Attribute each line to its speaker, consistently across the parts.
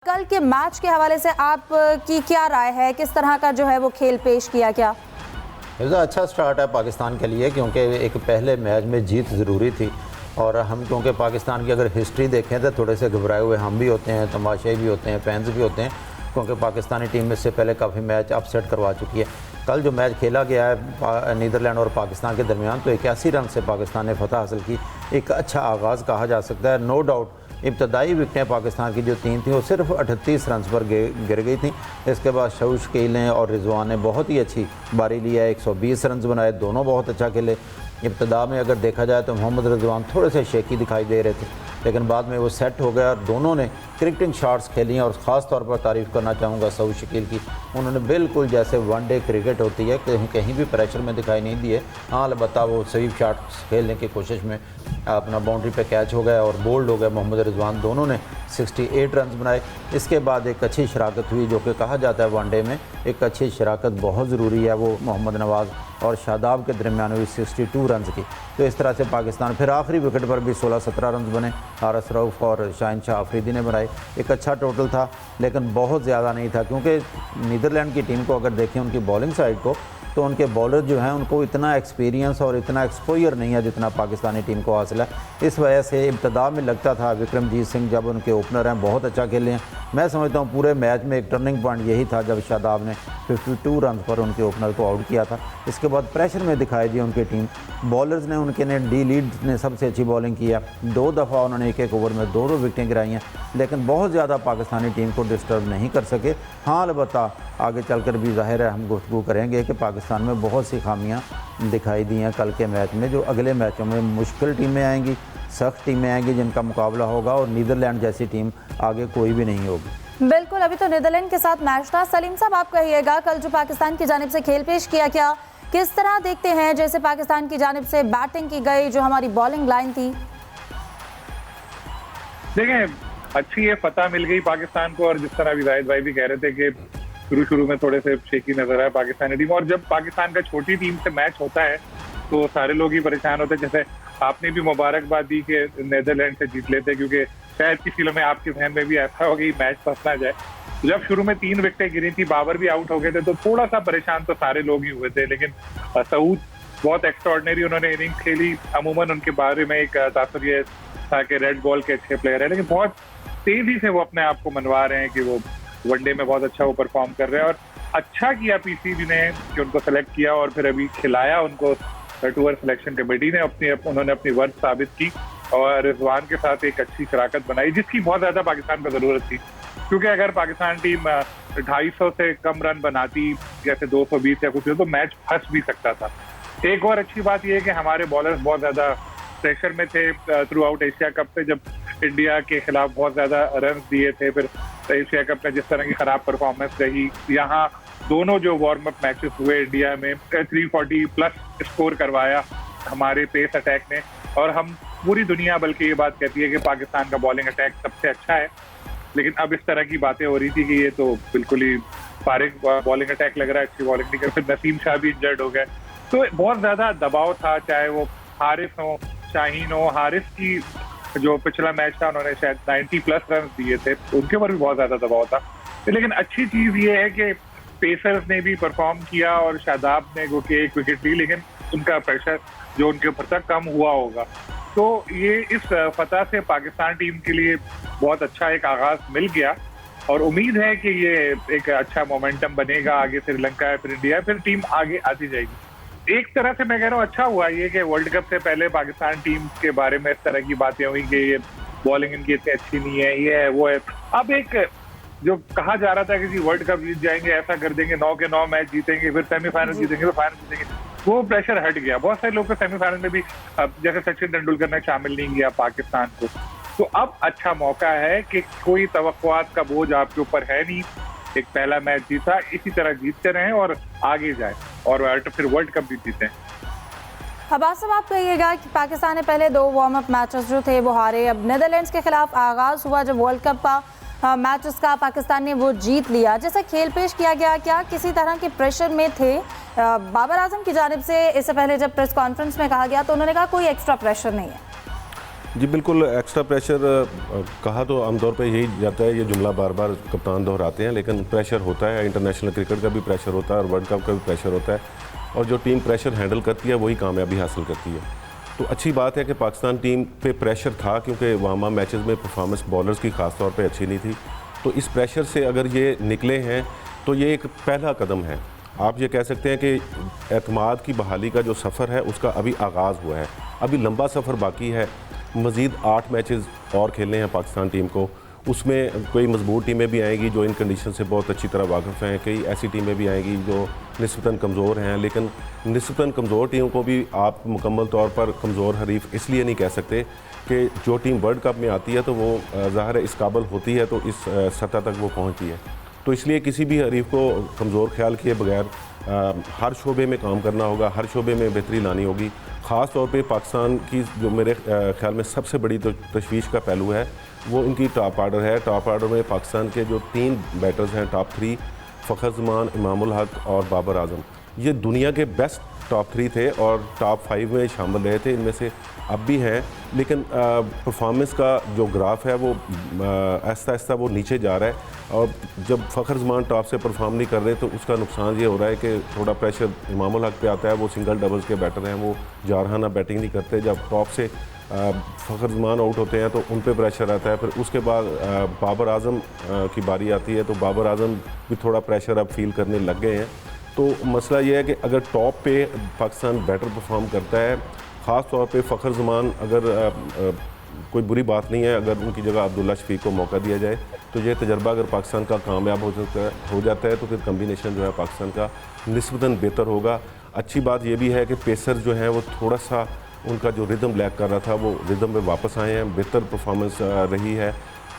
Speaker 1: कल के मैच के हवाले से आप की क्या राय है, किस तरह का जो है वो खेल पेश किया क्या?
Speaker 2: अच्छा स्टार्ट है पाकिस्तान के लिए, क्योंकि एक पहले मैच में जीत ज़रूरी थी। और हम क्योंकि पाकिस्तान की अगर हिस्ट्री देखें तो थोड़े से घबराए हुए हम भी होते हैं, तमाशाई भी होते हैं, फैंस भी होते हैं, क्योंकि पाकिस्तानी टीम में इससे पहले काफ़ी मैच अपसेट करवा चुकी है। कल जो मैच खेला गया है नीदरलैंड और पाकिस्तान के दरमियान, तो 81 रन से पाकिस्तान ने फतह हासिल की। एक अच्छा आगाज़ कहा जा सकता है। नो डाउट इब्तदाई विकटें पाकिस्तान की जो 3 थी वो सिर्फ 38 रन पर गिर गई थी। इसके बाद शकील ने और रिजवान ने बहुत ही अच्छी बारी लिया, 120 रन बनाए, दोनों बहुत अच्छा खेले। इब्तदा में अगर देखा जाए तो मोहम्मद रिजवान थोड़े से शेकी दिखाई दे रहे थे, लेकिन बाद में वो सेट हो गया और दोनों ने क्रिकेटिंग शॉट्स खेली हैं। और ख़ास तौर पर तारीफ़ करना चाहूँगा शकील की, उन्होंने बिल्कुल जैसे वनडे क्रिकेट होती है कहीं भी प्रेशर में दिखाई नहीं दिए। हाँ, अलबत्ता वो स्वीप शॉट्स खेलने की कोशिश में अपना बाउंड्री पे कैच हो गया और बोल्ड हो गया मोहम्मद रिजवान। दोनों ने 68 रन बनाए। इसके बाद एक अच्छी शराकत हुई, जो कि कहा जाता है वनडे में एक अच्छी शराकत बहुत ज़रूरी है, वो मोहम्मद नवाज़ और शादाब के दरमियान हुई 62 रन की। तो इस तरह से पाकिस्तान फिर आखिरी विकेट पर भी 16-17 रन बने, हारिस रऊफ़ और शाहिन शाह अफरीदी ने बनाए। एक अच्छा टोटल था, लेकिन बहुत ज़्यादा नहीं था, क्योंकि नीदरलैंड की टीम को अगर देखें उनकी बॉलिंग साइड को, तो उनके बॉलर जो हैं उनको इतना एक्सपीरियंस और इतना एक्सपोजर नहीं है जितना पाकिस्तानी टीम को हासिल है। इस वजह से इब्तदा में लगता था विक्रमजीत सिंह जब उनके ओपनर हैं बहुत अच्छा खेले हैं। मैं समझता हूँ पूरे मैच में एक टर्निंग पॉइंट यही था जब शादाब ने 52 रन पर उनके ओपनर को आउट किया था। इसके बाद प्रेशर में दिखाई दी उनकी टीम, बॉलर्स ने उनके ने डी लीड ने सबसे अच्छी बॉलिंग की है। 2 दफ़ा उन्होंने एक ओवर में 2 विकेटें गिराई हैं, लेकिन बहुत ज़्यादा पाकिस्तानी टीम को डिस्टर्ब नहीं कर सके। हाँ, अलबत्ता आगे चलकर भी ज़ाहिर है हम गुफ्तगू करेंगे कि पाकिस्तान में बहुत सी खामियां दिखाई दी हैं कल के मैच में, जो अगले मैचों में मुश्किल टीमें आएंगी, सख्त टीमें आएंगी जिनका मुकाबला होगा, और नीदरलैंड जैसी टीम आगे कोई भी नहीं होगी।
Speaker 1: बिल्कुल, अभी तो नीदरलैंड के साथ मैच था। सलीम साहब, आप कहिएगा कल जो पाकिस्तान की जानिब से खेल पेश किया क्या, किस तरह देखते हैं जैसे पाकिस्तान की जानिब से बैटिंग की गई, जो हमारी बॉलिंग लाइन थी?
Speaker 3: देखें, अच्छी है, फतह मिल गई पाकिस्तान को। और जिस तरह अभी जाहिद भाई भी कह रहे थे कि शुरू में थोड़े से शेकी नजर आया पाकिस्तानी टीम, और जब पाकिस्तान का छोटी टीम से मैच होता है तो सारे लोग ही परेशान होते हैं। जैसे आपने भी मुबारकबाद दी कि नीदरलैंड से जीत लेते, क्योंकि शायद किसी में आपके जहन में भी ऐसा हो कि मैच फंस ना जाए। जब शुरू में 3 विकेटें गिरी थी, बाबर भी आउट हो गए थे, तो थोड़ा सा परेशान तो सारे लोग ही हुए थे। लेकिन सऊद बहुत एक्स्ट्राऑर्डिनरी उन्होंने इनिंग्स खेली। अमूमन उनके बारे में एक तासुर ये था कि रेड बॉल के अच्छे प्लेयर है, लेकिन बहुत तेजी से वो अपने आप को मनवा रहे हैं कि वो वनडे में बहुत अच्छा वो परफॉर्म कर रहे हैं। और अच्छा किया पीसीबी ने कि उनको सेलेक्ट किया और फिर अभी खिलाया उनको। टूर सिलेक्शन कमेटी ने उन्होंने अपनी वर्थ साबित की और रिजवान के साथ एक अच्छी शराकत बनाई, जिसकी बहुत ज्यादा पाकिस्तान को जरूरत थी। क्योंकि अगर पाकिस्तान टीम 250 से कम रन बनाती, जैसे 220 या कुछ, तो मैच फंस भी सकता था। एक और अच्छी बात यह है कि हमारे बॉलर्स बहुत ज्यादा प्रेशर में थे थ्रू आउट एशिया कप से, जब इंडिया के खिलाफ बहुत ज्यादा रन दिए थे। फिर एशिया कप में जिस तरह की खराब परफॉर्मेंस रही, यहाँ दोनों जो वार्म अप मैचेस हुए इंडिया में 340 प्लस स्कोर करवाया हमारे पेस अटैक ने। और हम पूरी दुनिया बल्कि ये बात कहती है कि पाकिस्तान का बॉलिंग अटैक सबसे अच्छा है, लेकिन अब इस तरह की बातें हो रही थी कि ये तो बिल्कुल ही फारिग बॉलिंग अटैक लग रहा है, अच्छी बॉलिंग नहीं कर। फिर नसीम शाह भी इंजर्ड हो गए, तो बहुत ज्यादा दबाव था। चाहे वो हारिस हो, शाहीन हो, हारिस की जो पिछला मैच था उन्होंने शायद 90 प्लस रन दिए थे, उनके ऊपर भी बहुत ज्यादा दबाव था। लेकिन अच्छी चीज ये है कि पेसर्स ने भी परफॉर्म किया और शादाब ने वो कि 1 विकेट ली, लेकिन उनका प्रेशर जो उनके ऊपर था कम हुआ होगा। तो ये इस फतह से पाकिस्तान टीम के लिए बहुत अच्छा एक आगाज मिल गया, और उम्मीद है कि ये एक अच्छा मोमेंटम बनेगा। आगे श्रीलंका है, फिर इंडिया है, फिर टीम आगे आती जाएगी। एक तरह से मैं कह रहा हूँ अच्छा हुआ ये कि वर्ल्ड कप से पहले पाकिस्तान टीम के बारे में इस तरह की बातें हुई कि ये बॉलिंग इनकी इतनी अच्छी नहीं है, ये है वो है। अब एक जो कहा जा रहा था कि जी वर्ल्ड कप जीत जाएंगे, ऐसा कर देंगे, 9 के 9 मैच जीतेंगे, फिर सेमीफाइनल जीतेंगे, फिर फाइनल जीतेंगे, वो प्रेशर हट गया। बहुत सारे लोग को सेमीफाइनल में भी, जैसे सचिन तेंदुलकर ने शामिल नहीं किया पाकिस्तान को, तो अब अच्छा मौका है कि कोई तवक्कुआत का बोझ आपके ऊपर है नहीं। एक पहला मैच जीता, इसी तरह जीतते रहें और आगे जाए, और फिर वर्ल्ड कप भी जीतें।
Speaker 1: अब्बास साहब, आप कहिएगा कि पाकिस्तान ने पहले 2 वार्म अप मैचेस जो थे वो हारे। अब नीदरलैंड्स के खिलाफ आगाज हुआ जब वर्ल्ड कप का मैचेस का, पाकिस्तान ने वो जीत लिया। जैसा खेल पेश किया गया, क्या किसी तरह के प्रेशर में थे? बाबर आजम की जानिब से इससे पहले जब प्रेस कॉन्फ्रेंस में कहा गया तो उन्होंने कहा कोई एक्स्ट्रा प्रेशर नहीं है।
Speaker 4: जी बिल्कुल, एक्स्ट्रा प्रेशर कहा तो आमतौर पे यही जाता है, ये जुमला बार बार कप्तान दोहराते हैं, लेकिन प्रेशर होता है। इंटरनेशनल क्रिकेट का भी प्रेशर होता है और वर्ल्ड कप का भी प्रेशर होता है, और जो टीम प्रेशर हैंडल करती है वही कामयाबी हासिल करती है। तो अच्छी बात है कि पाकिस्तान टीम पे प्रेशर था, क्योंकि वामा मैचेस में परफॉर्मेंस बॉलर्स की ख़ास तौर पे अच्छी नहीं थी। तो इस प्रेशर से अगर ये निकले हैं तो ये एक पहला कदम है। आप ये कह सकते हैं कि एतमाद की बहाली का जो सफ़र है उसका अभी आगाज़ हुआ है। अभी लंबा सफ़र बाकी है, मज़ीद 8 मैचेस और खेलने हैं पाकिस्तान टीम को। उसमें कोई मजबूत टीमें भी आएंगी जो इन कंडीशन से बहुत अच्छी तरह वाकिफ़ हैं, कई ऐसी टीमें भी आएंगी जो निस्बतन कमज़ोर हैं। लेकिन निस्बतन कमज़ोर टीमों को भी आप मुकम्मल तौर पर कमज़ोर हरीफ इसलिए नहीं कह सकते कि जो टीम वर्ल्ड कप में आती है तो वो ज़ाहिर है इस काबिल होती है, तो इस सतह तक वो पहुँचती है। तो इसलिए किसी भी हरीफ को कमज़ोर ख्याल किए बगैर हर शोबे में काम करना होगा, हर शोबे में बेहतरी लानी होगी। ख़ास तौर पे पाकिस्तान की जो मेरे ख्याल में सबसे बड़ी तशवीश का पहलू है वो इनकी टॉप ऑर्डर है। टॉप ऑर्डर में पाकिस्तान के जो 3 बैटर्स हैं, टॉप 3, फ़खर ज़मान, इमामुल हक और बाबर आज़म, ये दुनिया के बेस्ट टॉप 3 थे और टॉप 5 में शामिल रहे थे, इनमें से अब भी हैं। लेकिन परफॉर्मेंस का जो ग्राफ है वो आहिस्ता आहिस्ता वो नीचे जा रहा है, और जब फ़खर ज़मान टॉप से परफॉर्म नहीं कर रहे तो उसका नुकसान ये हो रहा है कि थोड़ा प्रेशर इमामुल हक पे आता है। वो सिंगल डबल्स के बैटर हैं, वो जारहाना बैटिंग नहीं करते। जब टॉप से फ़खर ज़मान आउट होते हैं तो उन पे प्रेशर आता है। फिर उसके बाद बाबर आज़म की बारी आती है, तो बाबर आज़म भी थोड़ा प्रेशर अब फील करने लग गए हैं। तो मसला ये है कि अगर टॉप पे पाकिस्तान बेटर परफॉर्म करता है, ख़ास तौर पे फ़खर ज़मान, अगर कोई बुरी बात नहीं है अगर उनकी जगह अब्दुल्ला शफीक को मौका दिया जाए, तो ये तजर्बा अगर पाकिस्तान का कामयाब हो जाता है तो फिर कम्बिनेशन जो है पाकिस्तान का निस्बतन बेहतर होगा। अच्छी बात ये भी है कि पेसर जो हैं वो थोड़ा सा उनका जो रिदम लैक कर रहा था वो रिदम में वापस आए हैं, बेहतर परफॉर्मेंस रही है।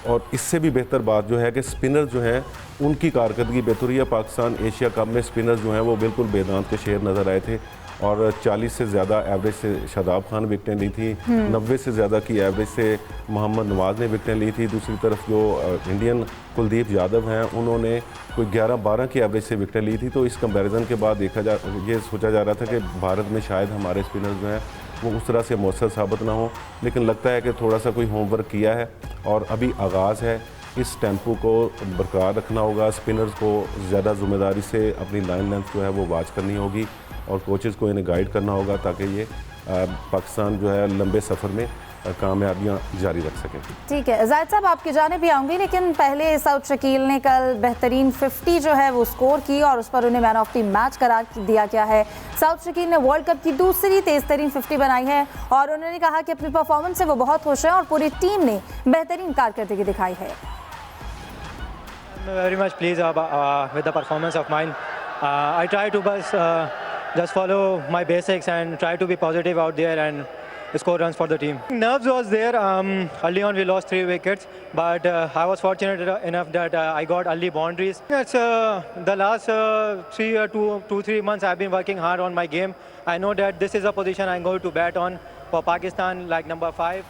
Speaker 4: और इससे भी बेहतर बात जो है कि स्पिनर जो हैं उनकी कारकर्दगी बेहतर हुई है। पाकिस्तान एशिया कप में स्पिनर जो हैं वो बिल्कुल बेदांत के शेर नज़र आए थे, और 40 से ज़्यादा एवरेज से शादाब खान विकटें ली थी, 90 से ज़्यादा की एवरेज से मोहम्मद नवाज़ ने विकटें ली थी। दूसरी तरफ जो इंडियन कुलदीप यादव हैं उन्होंने कोई 11-12 की एवरेज से विकटें ली थी। तो इस कंपैरिजन के बाद ये सोचा जा रहा था कि भारत में शायद हमारे स्पिनर जो हैं वो उस तरह से मौसर साबित ना हो, लेकिन लगता है कि थोड़ा सा कोई होमवर्क किया है और अभी आगाज़ है। इस टेम्पो को बरकरार रखना होगा, स्पिनर्स को ज़्यादा ज़िम्मेदारी से अपनी लाइन लेंथ जो है वो वाच करनी होगी, और कोचेज़ को इन्हें गाइड करना होगा ताकि ये पाकिस्तान जो है लंबे सफ़र में कामयाबियाँ जारी रख सकें।
Speaker 1: ठीक है जाहिद साहब, आपकी जाने भी आऊँगी, लेकिन पहले सऊद शकील ने कल बेहतरीन 50 जो है वो स्कोर की और उस पर उन्हें मैन ऑफ द मैच करार दिया गया है। सऊद शकील ने वर्ल्ड कप की दूसरी तेज़ तरीन 50 बनाई है और उन्होंने कहा कि अपनी परफॉर्मेंस से वो बहुत खुश हैं और पूरी टीम ने बेहतरीन कारकर्दगी दिखाई है।
Speaker 5: very much pleased with the performance of mine. I try to just follow my basics and try to be positive out there and score runs for the team. Nerves was there. Early on we lost 3 wickets, but I was fortunate enough that I got early boundaries. It's the last 2-3 months I've been working hard on my game. I know that this is a position I'm going to bat on for Pakistan, like number 5.